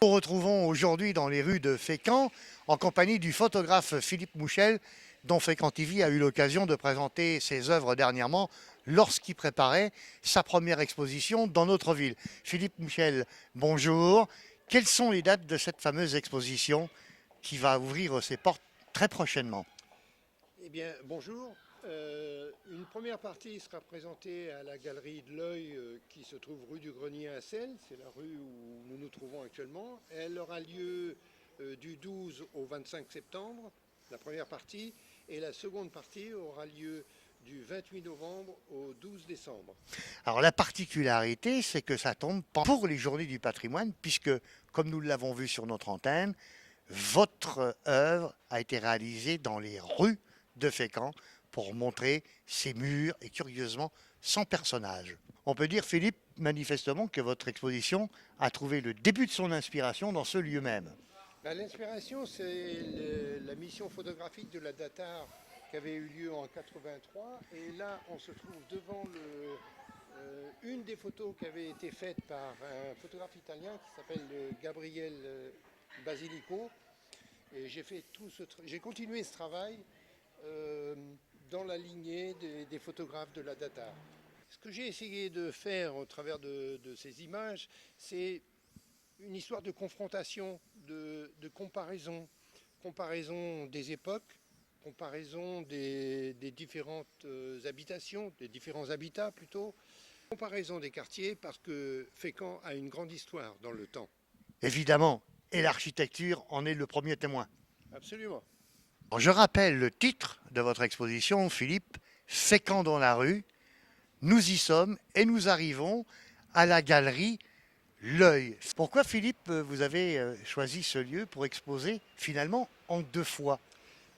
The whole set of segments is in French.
Nous nous retrouvons aujourd'hui dans les rues de Fécamp en compagnie du photographe Philippe Mouchel, dont Fécamp TV a eu l'occasion de présenter ses œuvres dernièrement lorsqu'il préparait sa première exposition dans notre ville. Philippe Mouchel, bonjour. Quelles sont les dates de cette fameuse exposition qui va ouvrir ses portes très prochainement? Eh bien, bonjour. Une première partie sera présentée à la galerie de l'Œil qui se trouve rue du Grenier à Celles, c'est la rue où nous nous trouvons actuellement. Elle aura lieu du 12 au 25 septembre, la première partie, et la seconde partie aura lieu du 28 novembre au 12 décembre. Alors la particularité, c'est que ça tombe pour les Journées du patrimoine, puisque, comme nous l'avons vu sur notre antenne, votre œuvre a été réalisée dans les rues de Fécamp pour montrer ses murs et curieusement son personnage. On peut dire, Philippe, manifestement que votre exposition a trouvé le début de son inspiration dans ce lieu même. L'inspiration, c'est la mission photographique de la Datar qui avait eu lieu en 83. Et là, on se trouve devant une des photos qui avait été faite par un photographe italien qui s'appelle Gabriel Basilico. Et j'ai continué ce travail dans la lignée des photographes de la Datar. Ce que j'ai essayé de faire au travers de ces images, c'est une histoire de confrontation, de comparaison, comparaison des époques, comparaison des différentes habitations, des différents habitats plutôt, comparaison des quartiers parce que Fécamp a une grande histoire dans le temps. Évidemment, et l'architecture en est le premier témoin. Absolument. Alors, je rappelle le titre de votre exposition, Philippe, Fécamp dans la rue. Nous y sommes et nous arrivons à la galerie L'Œil. Pourquoi, Philippe, vous avez choisi ce lieu pour exposer finalement en deux fois?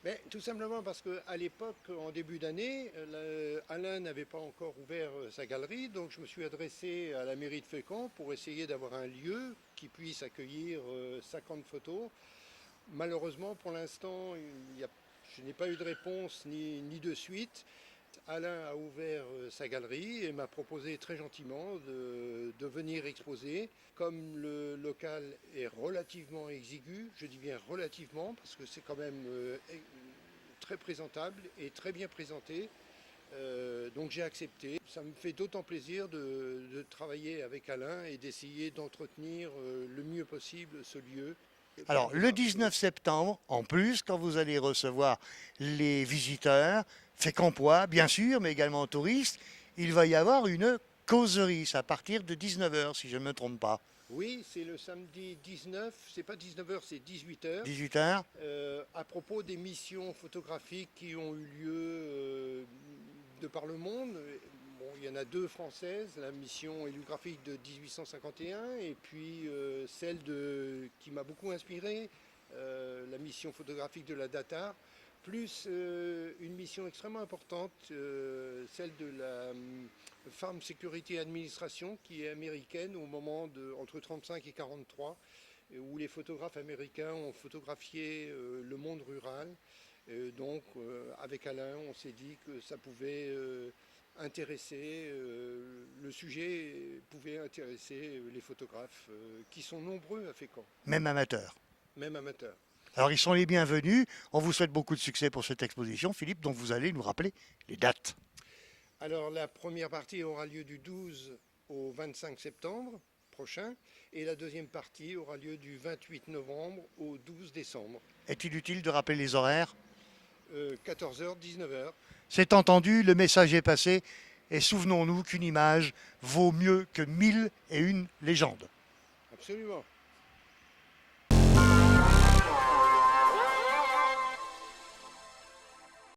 Mais tout simplement parce qu'à l'époque, en début d'année, Alain n'avait pas encore ouvert sa galerie, donc je me suis adressé à la mairie de Fécamp pour essayer d'avoir un lieu qui puisse accueillir 50 photos. Malheureusement, pour l'instant, je n'ai pas eu de réponse ni de suite. Alain a ouvert sa galerie et m'a proposé très gentiment de venir exposer. Comme le local est relativement exigu, je dis bien relativement parce que c'est quand même très présentable et très bien présenté, donc j'ai accepté. Ça me fait d'autant plaisir de travailler avec Alain et d'essayer d'entretenir le mieux possible ce lieu. Alors, le 19 septembre, en plus, quand vous allez recevoir les visiteurs, fécampois, bien sûr, mais également touristes, il va y avoir une causerie, c'est à partir de 19h, si je ne me trompe pas. Oui, c'est le samedi 19, c'est pas 19h, c'est 18h. 18h. À propos des missions photographiques qui ont eu lieu de par le monde. Bon, il y en a deux françaises, la mission héliographique de 1851 et puis celle qui m'a beaucoup inspiré, la mission photographique de la Datar, plus une mission extrêmement importante, celle de la Farm Security Administration qui est américaine au moment entre 35 et 43, où les photographes américains ont photographié le monde rural. Donc avec Alain, on s'est dit que ça pouvait intéresser, le sujet pouvait intéresser les photographes qui sont nombreux à Fécamp. Même amateur. Même amateurs. Alors, ils sont les bienvenus. On vous souhaite beaucoup de succès pour cette exposition, Philippe, dont vous allez nous rappeler les dates. Alors, la première partie aura lieu du 12 au 25 septembre prochain et la deuxième partie aura lieu du 28 novembre au 12 décembre. Est-il utile de rappeler les horaires? 14h, 19h. C'est entendu, le message est passé. Et souvenons-nous qu'une image vaut mieux que 1001 légendes. Absolument.